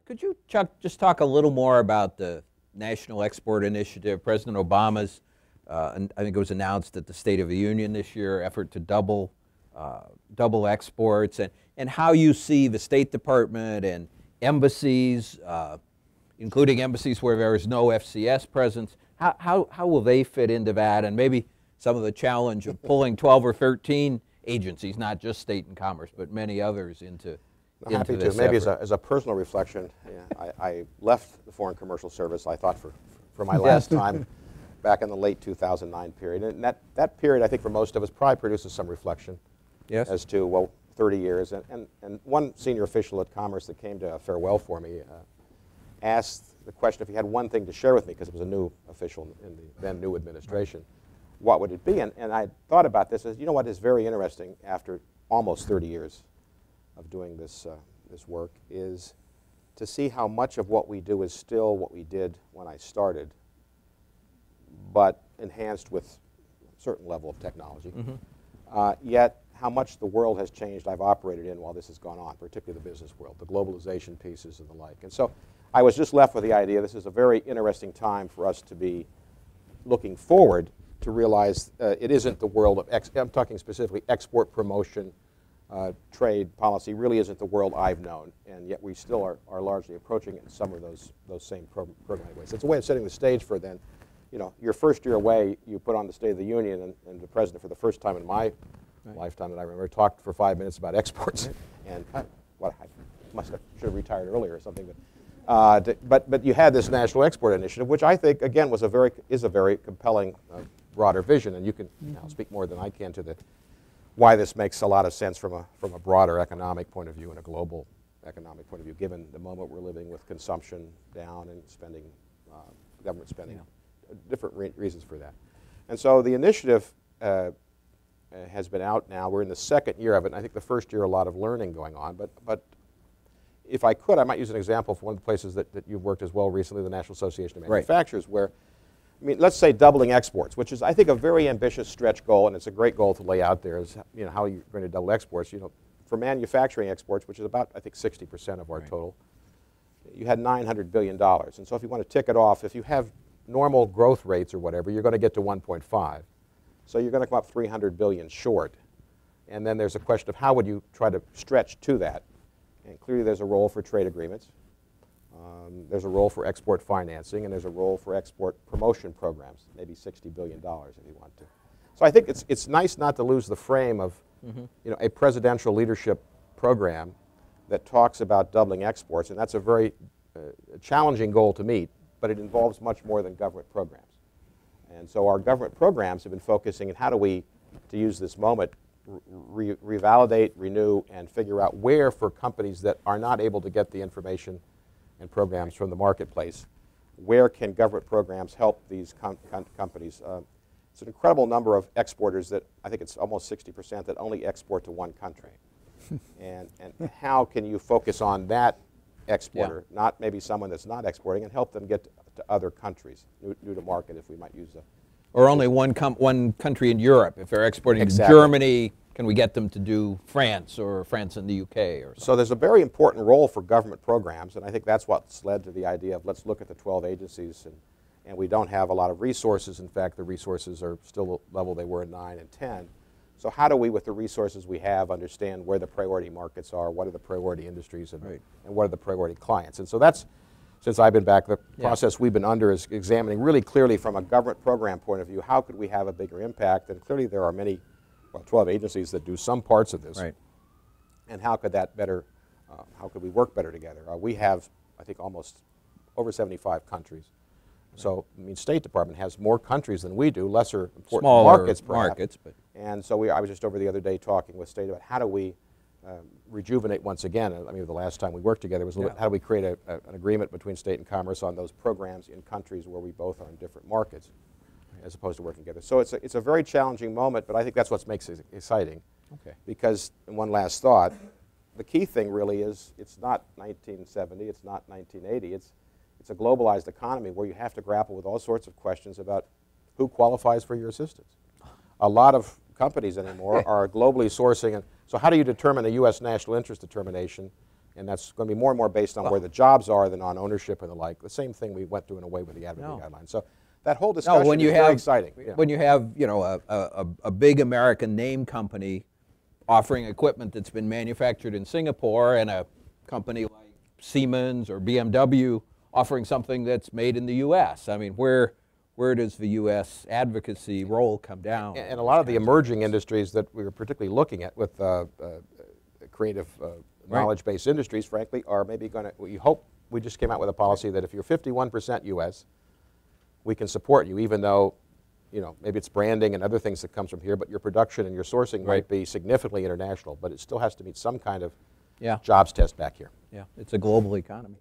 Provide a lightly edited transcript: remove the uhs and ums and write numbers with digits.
Could you, Chuck, just talk a little more about the National Export Initiative? President Obama's, and I think it was announced at the State of the Union this year, effort to double exports, and how you see the State Department and embassies, including embassies where there is no FCS presence, how will they fit into that, and maybe some of the challenge of pulling 12 or 13 agencies, not just State and Commerce, but many others into Happy to. Maybe as a personal reflection, I left the Foreign Commercial Service, I thought, for my last time back in the late 2009 period. And that period, I think, for most of us, probably produces some reflection as to, well, 30 years. And one senior official at Commerce that came to farewell for me asked the question if he had one thing to share with me, because it was a new official in the then new administration, what would it be? And I thought about this as, you know what is very interesting after almost 30 years of doing this work is to see how much of what we do is still what we did when I started, but enhanced with a certain level of technology. Yet how much the world has changed I've operated in while this has gone on, particularly the business world, the globalization pieces and the like. And so I was just left with the idea this is a very interesting time for us to be looking forward to realize it isn't the world of, I'm talking specifically export promotion, trade policy really isn't the world I've known, and yet we still are largely approaching it in some of those same programmatic ways. It's a way of setting the stage for then, you know, your first year away, you put on the State of the Union, and the President, for the first time in my lifetime that I remember, talked for 5 minutes about exports, and I should have retired earlier or something, but you had this National Export Initiative, which I think again is a very compelling broader vision, and you can speak more than I can to why this makes a lot of sense from a broader economic point of view and a global economic point of view, given the moment we're living with consumption down and spending, government spending, different reasons for that. And so the initiative has been out now. We're in the second year of it, and I think the first year a lot of learning going on, but if I could, I might use an example for one of the places that you've worked as well recently, the National Association of Manufacturers, where I mean, let's say doubling exports, which is, I think, a very ambitious stretch goal, and it's a great goal to lay out there, is, you know, how you're going to double exports. You know, for manufacturing exports, which is about, I think, 60% of our total, you had $900 billion. And so if you want to tick it off, if you have normal growth rates or whatever, you're going to get to 1.5. So you're going to come up 300 billion short. And then there's a question of how would you try to stretch to that. And clearly there's a role for trade agreements. There's a role for export financing, and there's a role for export promotion programs, maybe $60 billion if you want to. So I think it's nice not to lose the frame of you know, a presidential leadership program that talks about doubling exports, and that's a very challenging goal to meet, but it involves much more than government programs. And so our government programs have been focusing on how do we, to use this moment, revalidate, renew, and figure out where, for companies that are not able to get the information and programs from the marketplace, where can government programs help these companies? It's an incredible number of exporters that, I think it's almost 60%, that only export to one country. and how can you focus on that exporter, not maybe someone that's not exporting, and help them get to other countries, new to market, if we might use a... Or only one country in Europe. If they're exporting to Germany, can we get them to do France or France and the UK or something? So there's a very important role for government programs, and I think that's what's led to the idea of let's look at the 12 agencies, and we don't have a lot of resources. In fact, the resources are still the level they were in 9 and 10. So how do we, with the resources we have, understand where the priority markets are, what are the priority industries, and what are the priority clients? And so that's, since I've been back, the process we've been under is examining really clearly from a government program point of view, how could we have a bigger impact? And clearly there are many, well, 12 agencies that do some parts of this. And how could that better, how could we work better together? We have, I think, almost over 75 countries. So, I mean, State Department has more countries than we do, lesser important markets, perhaps. And so I was just over the other day talking with State about how do we rejuvenate once again. I mean, the last time we worked together was how do we create an agreement between State and Commerce on those programs in countries where we both are in different markets, as opposed to working together. So it's a very challenging moment, but I think that's what makes it exciting. Because, and one last thought, the key thing really is it's not 1970, it's not 1980, it's a globalized economy where you have to grapple with all sorts of questions about who qualifies for your assistance. A lot of companies anymore are globally sourcing, and so how do you determine a U.S. national interest determination And that's going to be more and more based on where the jobs are than on ownership and the like. The same thing we went through in a way with the advocacy guidelines. So that whole discussion is very exciting. When you have, you know, a big American name company offering equipment that's been manufactured in Singapore, and a company like Siemens or BMW offering something that's made in the U.S. I mean, where does the U.S. advocacy role come down? And a lot of the emerging industries that we were particularly looking at with creative knowledge-based industries, frankly, are maybe going to, we hope, we just came out with a policy that if you're 51% U.S., we can support you, even though, you know, maybe it's branding and other things that comes from here, but your production and your sourcing might be significantly international, but it still has to meet some kind of jobs test back here. Yeah, it's a global economy.